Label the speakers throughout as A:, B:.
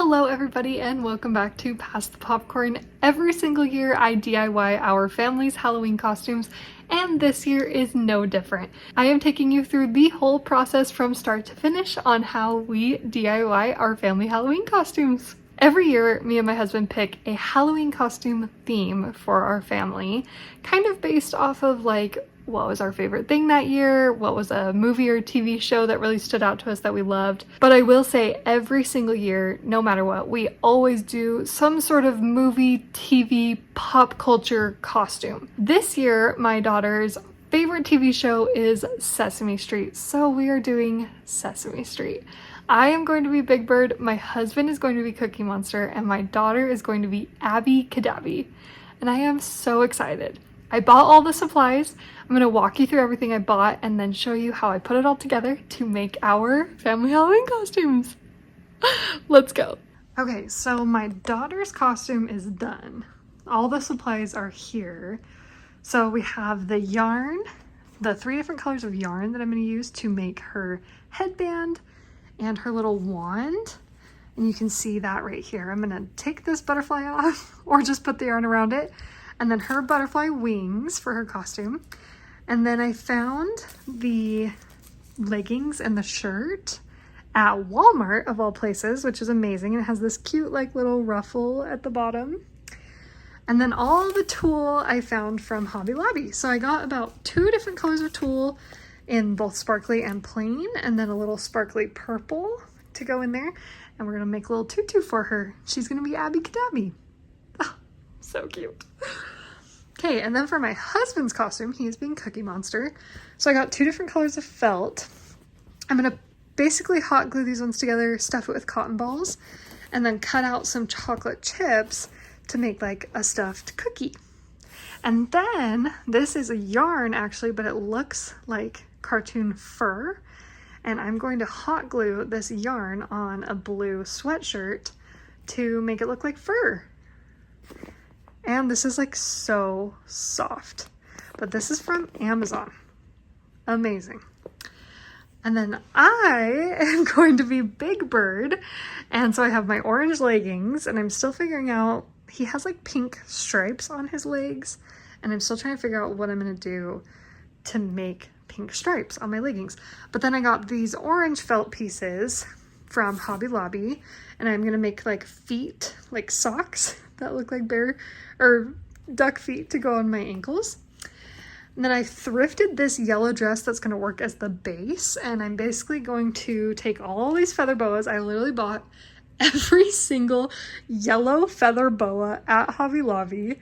A: Hello everybody and welcome back to Pass the Popcorn. Every single year I DIY our family's Halloween costumes and this year is no different. I am taking you through the whole process from start to finish on how we DIY our family Halloween costumes. Every year, me and my husband pick a Halloween costume theme for our family, kind of based off of like what was our favorite thing that year, what was a movie or TV show that really stood out to us that we loved. But I will say every single year, no matter what, we always do some sort of movie, TV, pop culture costume. This year, my daughter's favorite TV show is Sesame Street, so we are doing Sesame Street. I am going to be Big Bird, my husband is going to be Cookie Monster, and my daughter is going to be Abby Cadabby. And I am so excited. I bought all the supplies. I'm going to walk you through everything I bought and then show you how I put it all together to make our family Halloween costumes. Let's go. Okay, so my daughter's costume is done. All the supplies are here. So we have the yarn, the 3 different colors of yarn that I'm going to use to make her headband and her little wand. And you can see that right here. I'm going to take this butterfly off or just put the yarn around it. And then her butterfly wings for her costume. And then I found the leggings and the shirt at Walmart of all places, which is amazing. And it has this cute like little ruffle at the bottom. And then all the tulle I found from Hobby Lobby. So I got about 2 different colors of tulle in both sparkly and plain, and then a little sparkly purple to go in there. And we're gonna make a little tutu for her. She's gonna be Abby Cadabby. So cute. Okay, and then for my husband's costume, he's being Cookie Monster. So I got 2 different colors of felt. I'm gonna basically hot glue these ones together, stuff it with cotton balls, and then cut out some chocolate chips to make like a stuffed cookie. And then this is a yarn actually, but it looks like cartoon fur. And I'm going to hot glue this yarn on a blue sweatshirt to make it look like fur. And this is like so soft, but this is from Amazon. Amazing. And then I am going to be Big Bird. And so I have my orange leggings and I'm still figuring out, he has like pink stripes on his legs. And I'm still trying to figure out what I'm going to do to make pink stripes on my leggings. But then I got these orange felt pieces from Hobby Lobby and I'm going to make like feet, like socks that look like bear or duck feet to go on my ankles. And then I thrifted this yellow dress that's going to work as the base, and I'm basically going to take all these feather boas. I literally bought every single yellow feather boa at Hobby Lobby,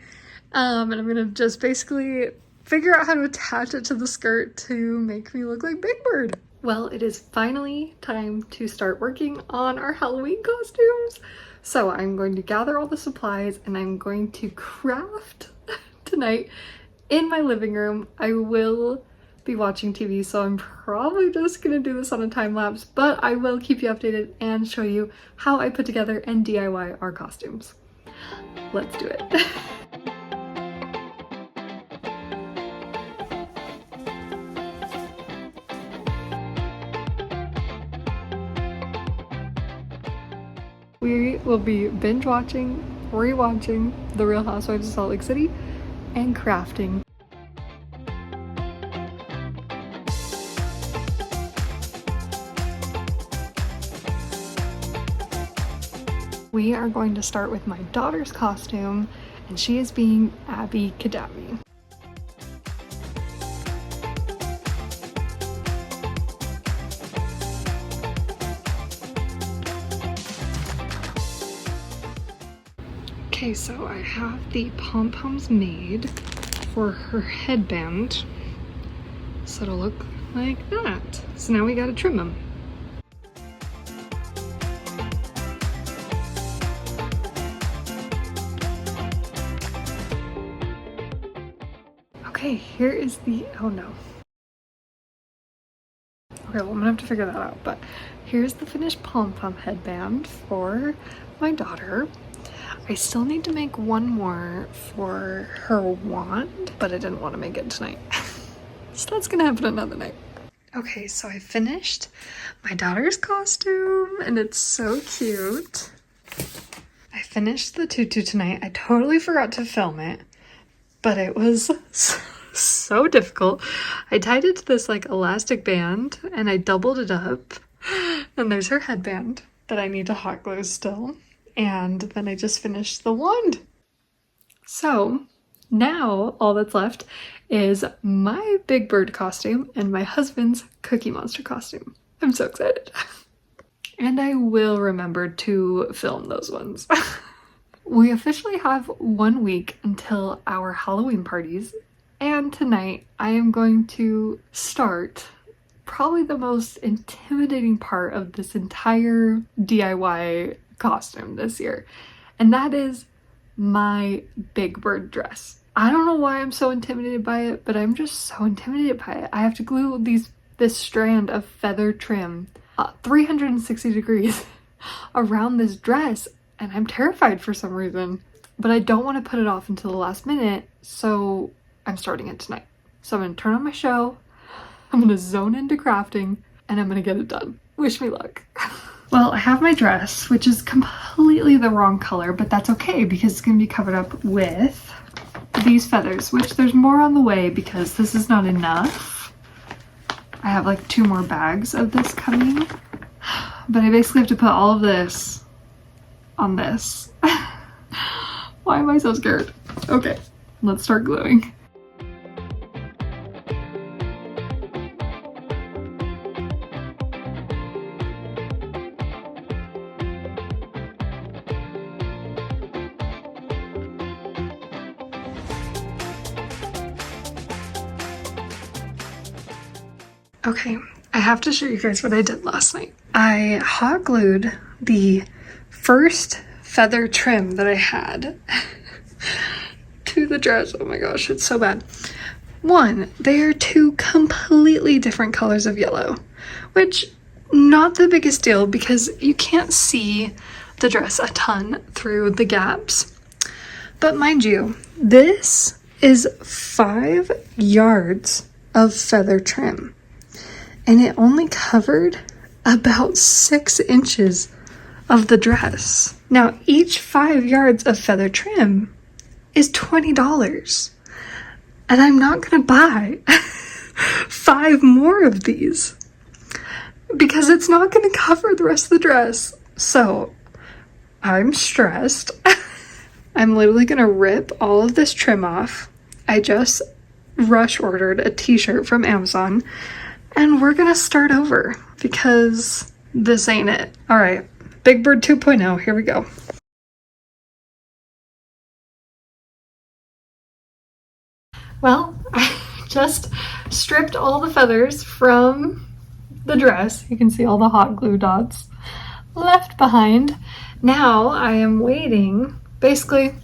A: and I'm going to just basically figure out how to attach it to the skirt to make me look like Big Bird. Well, it is finally time to start working on our Halloween costumes. So I'm going to gather all the supplies and I'm going to craft tonight in my living room. I will be watching TV, so I'm probably just gonna do this on a time lapse, but I will keep you updated and show you how I put together and DIY our costumes. Let's do it. We will be binge watching, rewatching The Real Housewives of Salt Lake City, and crafting. We are going to start with my daughter's costume, and she is being Abby Cadabby. Okay, so I have the pom-poms made for her headband, so it'll look like that. So now we gotta trim them. Okay, here is the, oh no. Okay, well I'm gonna have to figure that out, but here's the finished pom-pom headband for my daughter. I still need to make one more for her wand, but I didn't want to make it tonight. So that's gonna happen another night. Okay, so I finished my daughter's costume and it's so cute. finished the tutu tonight. I totally forgot to film it, but it was so difficult. I tied it to this like elastic band and I doubled it up. And there's her headband that I need to hot glue still. And then I just finished the wand. So now all that's left is my Big Bird costume and my husband's Cookie Monster costume. I'm so excited. And I will remember to film those ones. We officially have 1 week until our Halloween parties, and tonight I am going to start probably the most intimidating part of this entire DIY costume this year, and that is my Big Bird dress. I don't know why I'm so intimidated by it, but I'm just so intimidated by it. I have to glue this strand of feather trim 360 degrees around this dress, and I'm terrified for some reason, but I don't want to put it off until the last minute, so I'm starting it tonight. So I'm going to turn on my show, I'm going to zone into crafting, and I'm going to get it done. Wish me luck. Well, I have my dress, which is completely the wrong color, but that's okay because it's going to be covered up with these feathers, which there's more on the way because this is not enough. I have like 2 more bags of this coming, but I basically have to put all of this on this. Why am I so scared? Okay, let's start gluing. Okay, I have to show you guys what I did last night. I hot glued the first feather trim that I had to the dress. Oh my gosh, it's so bad. One, they are 2 completely different colors of yellow, which not the biggest deal because you can't see the dress a ton through the gaps. But mind you, this is 5 yards of feather trim, and it only covered about 6 inches of the dress. Now, each 5 yards of feather trim is $20, and I'm not gonna buy 5 more of these because it's not gonna cover the rest of the dress. So I'm stressed. I'm literally gonna rip all of this trim off. I just rush ordered a t-shirt from Amazon, and we're gonna start over because this ain't it. All right, Big Bird 2.0, here we go. Well, I just stripped all the feathers from the dress. You can see all the hot glue dots left behind. Now I am waiting, basically,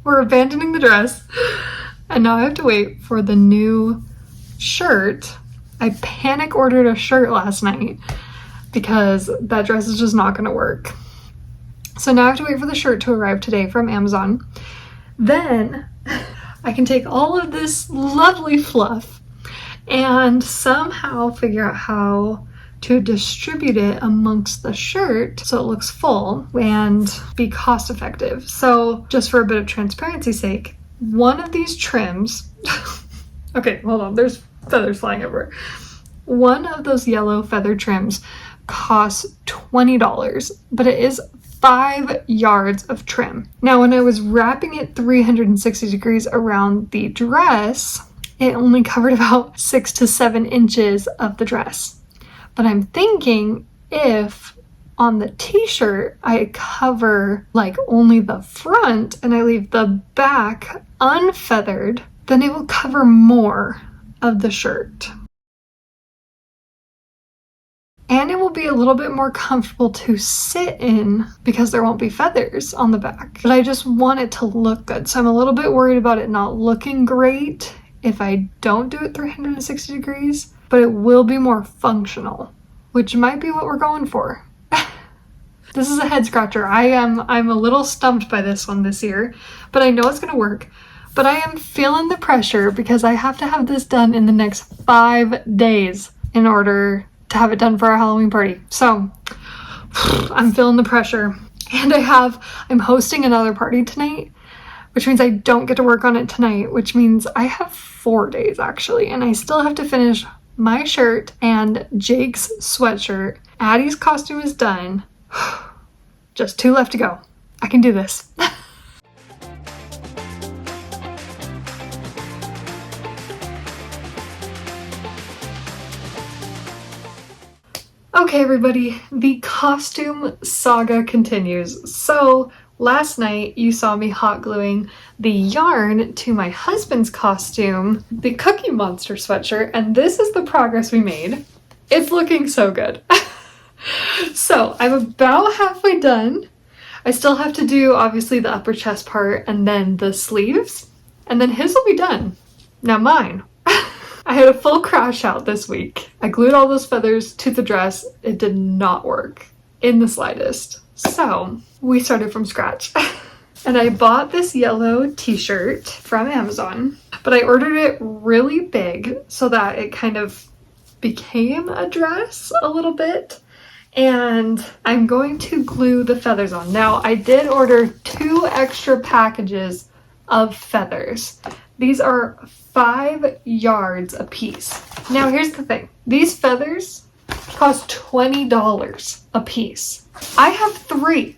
A: we're abandoning the dress, and now I have to wait for the new shirt. I panic ordered a shirt last night because that dress is just not gonna work. So now I have to wait for the shirt to arrive today from Amazon. Then I can take all of this lovely fluff and somehow figure out how to distribute it amongst the shirt so it looks full and be cost effective. So just for a bit of transparency's sake, one of these trims, okay, hold on, there's feathers flying everywhere. One of those yellow feather trims costs $20, but it is 5 yards of trim. Now, when I was wrapping it 360 degrees around the dress, it only covered about 6 to 7 inches of the dress. But I'm thinking if on the t-shirt I cover like only the front and I leave the back unfeathered, then it will cover more of the shirt. And it will be a little bit more comfortable to sit in because there won't be feathers on the back. But I just want it to look good. So I'm a little bit worried about it not looking great if I don't do it 360 degrees, but it will be more functional, which might be what we're going for. This is a head scratcher. I'm a little stumped by this one this year, but I know it's gonna work. But I am feeling the pressure because I have to have this done in the next 5 days in order to have it done for our Halloween party. So I'm feeling the pressure. And I'm hosting another party tonight, which means I don't get to work on it tonight, which means I have 4 days actually, and I still have to finish my shirt and Jake's sweatshirt. Addie's costume is done. Just 2 left to go. I can do this. Okay, everybody, the costume saga continues. So last night you saw me hot gluing the yarn to my husband's costume, the Cookie Monster sweatshirt, and this is the progress we made. It's looking so good. So I'm about halfway done. I still have to do obviously the upper chest part and then the sleeves, and then his will be done. Now mine. I had a full crash out this week. I glued all those feathers to the dress. It did not work in the slightest. So we started from scratch. And I bought this yellow t-shirt from Amazon, but I ordered it really big so that it kind of became a dress a little bit. And I'm going to glue the feathers on. Now I did order 2 extra packages of feathers. These are 5 yards a piece. Now here's the thing. These feathers cost $20 a piece. I have 3,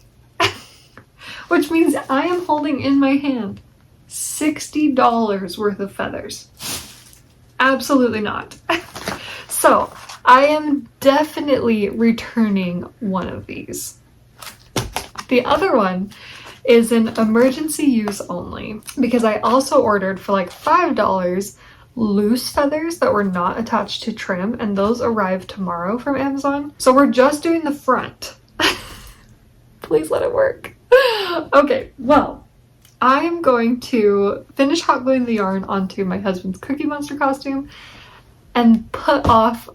A: which means I am holding in my hand $60 worth of feathers. Absolutely not. So I am definitely returning one of these. The other one is an emergency use only because I also ordered for like $5 loose feathers that were not attached to trim, and those arrived tomorrow from Amazon. So we're just doing the front. Please let it work. Okay, well, I am going to finish hot gluing the yarn onto my husband's Cookie Monster costume and put off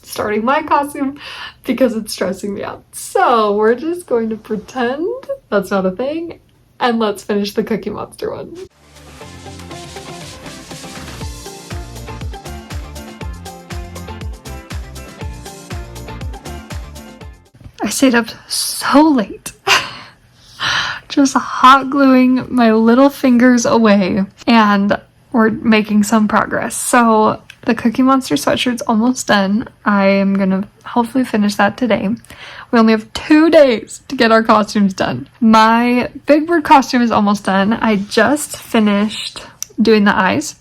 A: starting my costume because it's stressing me out. So we're just going to pretend that's not a thing, and let's finish the Cookie Monster one. I stayed up so late just hot gluing my little fingers away, and we're making some progress. So the Cookie Monster sweatshirt's almost done. I am gonna hopefully finish that today. We only have 2 days to get our costumes done. My Big Bird costume is almost done. I just finished doing the eyes.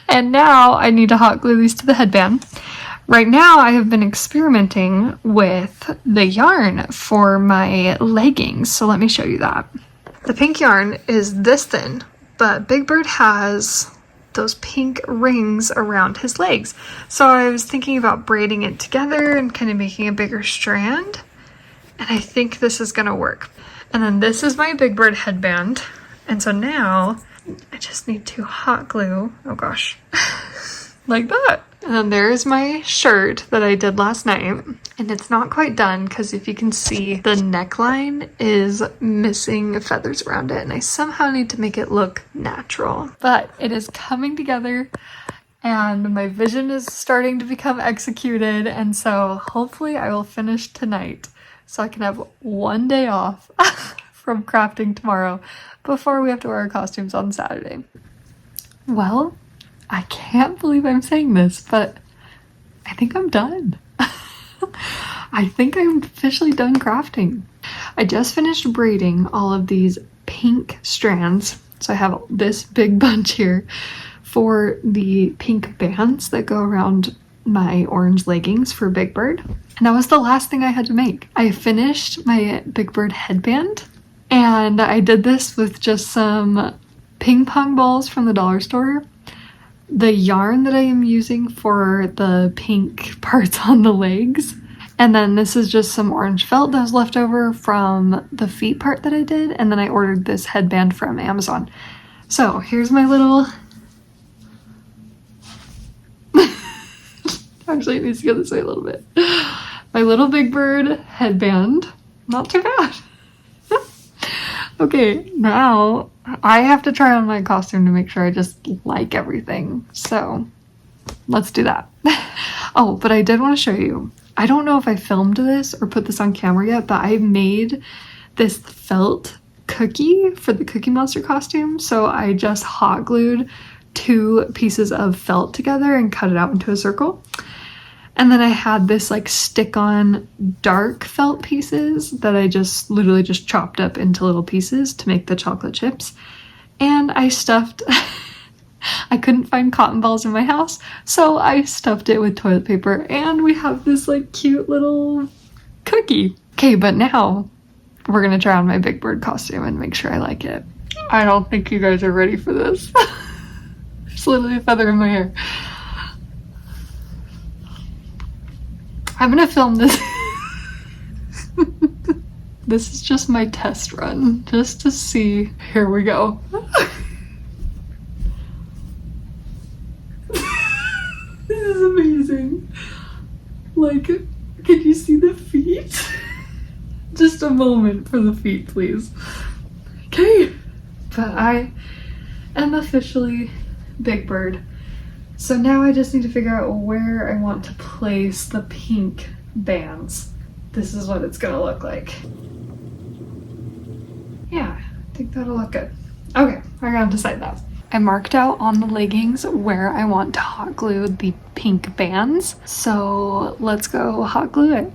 A: And now I need to hot glue these to the headband. Right now I have been experimenting with the yarn for my leggings, so let me show you that. The pink yarn is this thin, but Big Bird has those pink rings around his legs. So I was thinking about braiding it together and kind of making a bigger strand, and I think this is gonna work. And then this is my Big Bird headband, and so now I just need to hot glue, oh gosh, like that. And then there's my shirt that I did last night, and it's not quite done because if you can see, the neckline is missing feathers around it, and I somehow need to make it look natural. But it is coming together, and my vision is starting to become executed, and so hopefully I will finish tonight so I can have 1 day off from crafting tomorrow before we have to wear our costumes on Saturday. Well, I can't believe I'm saying this, but I think I'm done. I think I'm officially done crafting. I just finished braiding all of these pink strands. So I have this big bunch here for the pink bands that go around my orange leggings for Big Bird. And that was the last thing I had to make. I finished my Big Bird headband, and I did this with just some ping pong balls from the dollar store. The yarn that I am using for the pink parts on the legs, and then this is just some orange felt that was left over from the feet part that I did, and then I ordered this headband from Amazon. So here's my little actually it needs to go this way a little bit. My little Big Bird headband. Not too bad. Okay, now I have to try on my costume to make sure I just like everything. So let's do that. Oh, but I did want to show you. I don't know if I filmed this or put this on camera yet, but I made this felt cookie for the Cookie Monster costume. So I just hot glued 2 pieces of felt together and cut it out into a circle. And then I had this like stick-on dark felt pieces that I just literally just chopped up into little pieces to make the chocolate chips. And I stuffed, I couldn't find cotton balls in my house, so I stuffed it with toilet paper and we have this like cute little cookie. Okay, but now we're gonna try on my Big Bird costume and make sure I like it. I don't think you guys are ready for this. There's literally a feather in my hair. I'm gonna film this. This is just my test run, just to see. Here we go. This is amazing. Like, can you see the feet? Just a moment for the feet, please. Okay. But I am officially Big Bird. So now I just need to figure out where I want to place the pink bands. This is what it's gonna look like. Yeah, I think that'll look good. Okay, I gotta decide that. I marked out on the leggings where I want to hot glue the pink bands. So let's go hot glue it.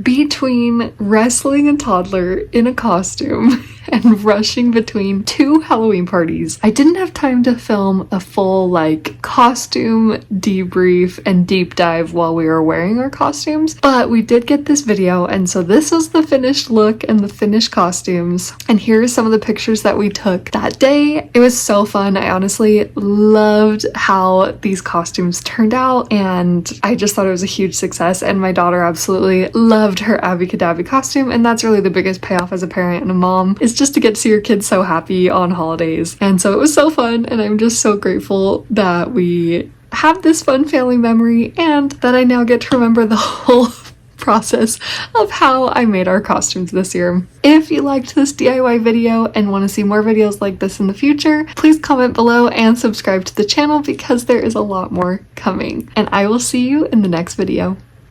A: Between wrestling a toddler in a costume and rushing between 2 Halloween parties, I didn't have time to film a full like costume debrief and deep dive while we were wearing our costumes, but we did get this video, and so this was the finished look and the finished costumes. And here are some of the pictures that we took that day. It was so fun. I honestly loved how these costumes turned out, and I just thought it was a huge success, and my daughter absolutely loved her Abby Cadabby costume, and that's really the biggest payoff as a parent and a mom, is just to get to see your kids so happy on holidays. And so it was so fun, and I'm just so grateful that we have this fun family memory and that I now get to remember the whole process of how I made our costumes this year. If you liked this DIY video and want to see more videos like this in the future, please comment below and subscribe to the channel because there is a lot more coming. And I will see you in the next video.